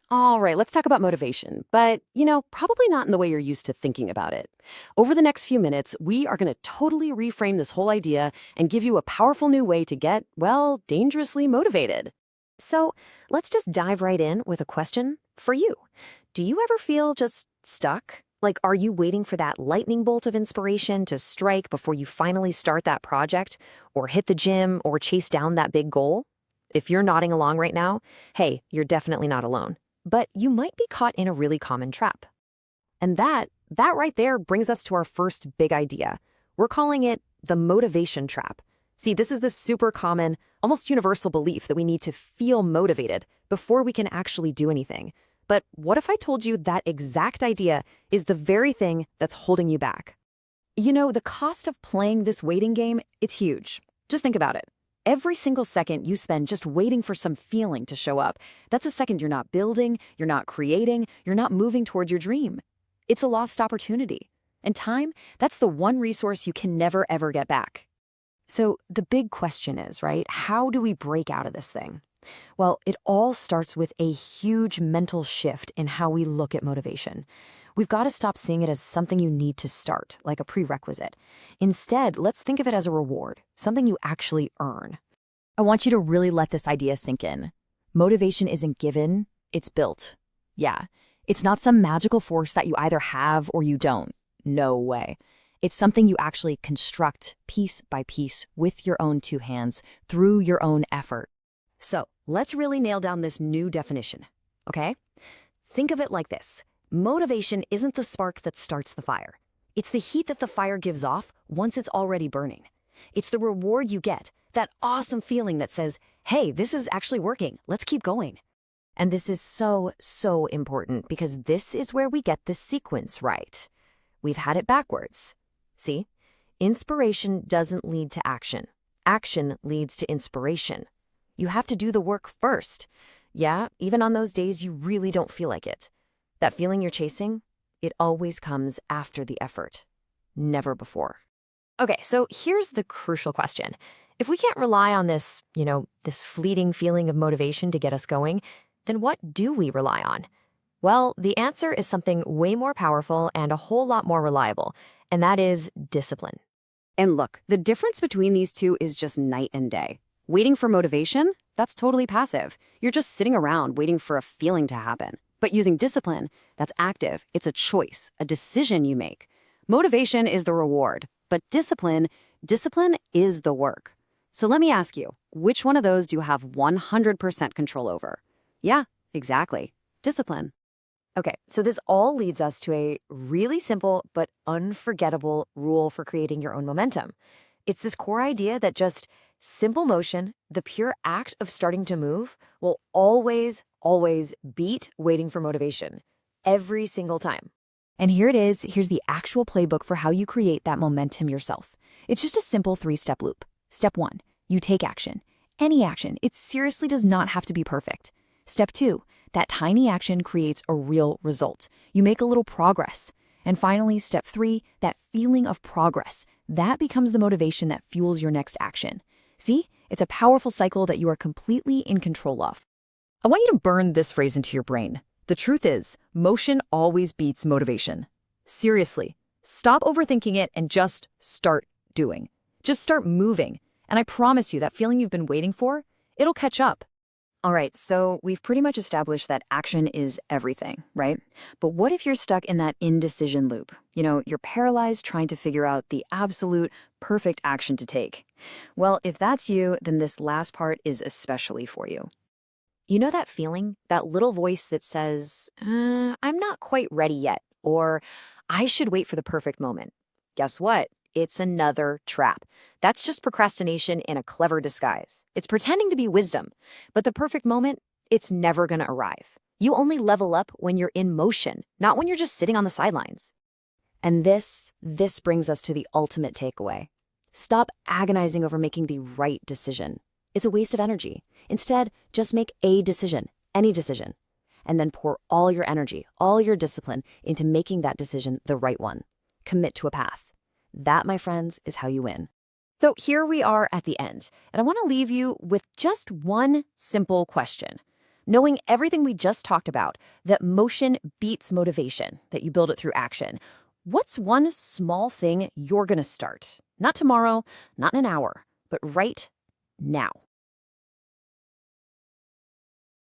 All right, let's talk about motivation, but, probably not in the way you're used to thinking about it. Over the next few minutes, we are going to totally reframe this whole idea and give you a powerful new way to get, well, dangerously motivated. So let's just dive right in with a question for you. Do you ever feel just stuck? Like, are you waiting for that lightning bolt of inspiration to strike before you finally start that project, or hit the gym, or chase down that big goal? If you're nodding along right now, hey, you're definitely not alone. But you might be caught in a really common trap. And that right there brings us to our first big idea. We're calling it the motivation trap. See, this is the super common, almost universal belief that we need to feel motivated before we can actually do anything. But what if I told you that exact idea is the very thing that's holding you back? The cost of playing this waiting game, it's huge. Just think about it. Every single second you spend just waiting for some feeling to show up, that's a second you're not building, you're not creating, you're not moving towards your dream. It's a lost opportunity. And time, that's the one resource you can never ever get back. So the big question is, right, how do we break out of this thing? Well, it all starts with a huge mental shift in how we look at motivation. We've got to stop seeing it as something you need to start, like a prerequisite. Instead, let's think of it as a reward, something you actually earn. I want you to really let this idea sink in. Motivation isn't given, it's built. Yeah, it's not some magical force that you either have or you don't. No way. It's something you actually construct piece by piece with your own two hands through your own effort. So let's really nail down this new definition, okay? Think of it like this. Motivation isn't the spark that starts the fire. It's the heat that the fire gives off once it's already burning. It's the reward you get, that awesome feeling that says, hey, this is actually working, let's keep going. And this is so, so important because this is where we get the sequence right. We've had it backwards. See? Inspiration doesn't lead to action. Action leads to inspiration. You have to do the work first. Yeah, even on those days you really don't feel like it. That feeling you're chasing, it always comes after the effort, never before. Okay, so here's the crucial question. If we can't rely on this, this fleeting feeling of motivation to get us going, then what do we rely on? Well, the answer is something way more powerful and a whole lot more reliable, and that is discipline. And look, the difference between these two is just night and day. Waiting for motivation, that's totally passive. You're just sitting around waiting for a feeling to happen. But using discipline, that's active. It's a choice, a decision you make. Motivation is the reward, but discipline is the work. So let me ask you, which one of those do you have 100% control over? Yeah, exactly. Discipline. Okay, so this all leads us to a really simple but unforgettable rule for creating your own momentum. It's this core idea that just simple motion, the pure act of starting to move, will always beat waiting for motivation. Every single time. And here it is. Here's the actual playbook for how you create that momentum yourself. It's just a simple 3-step loop. Step 1, you take action. Any action. It seriously does not have to be perfect. Step 2, that tiny action creates a real result. You make a little progress. And finally, step 3, that feeling of progress. That becomes the motivation that fuels your next action. See, it's a powerful cycle that you are completely in control of. I want you to burn this phrase into your brain. The truth is, motion always beats motivation. Seriously, stop overthinking it and just start doing. Just start moving. And I promise you that feeling you've been waiting for, it'll catch up. All right, so we've pretty much established that action is everything, right? But what if you're stuck in that indecision loop? You're paralyzed trying to figure out the absolute perfect action to take. Well, if that's you, then this last part is especially for you. You know that feeling, that little voice that says, I'm not quite ready yet, or I should wait for the perfect moment. Guess what? It's another trap. That's just procrastination in a clever disguise. It's pretending to be wisdom, but the perfect moment, it's never going to arrive. You only level up when you're in motion, not when you're just sitting on the sidelines. And this brings us to the ultimate takeaway. Stop agonizing over making the right decision. It's a waste of energy. Instead, just make a decision, any decision, and then pour all your energy, all your discipline into making that decision the right one. Commit to a path. That, my friends, is how you win. So here we are at the end, and I want to leave you with just one simple question. Knowing everything we just talked about, that motion beats motivation, that you build it through action, what's one small thing you're going to start? Not tomorrow, not in an hour, but right now.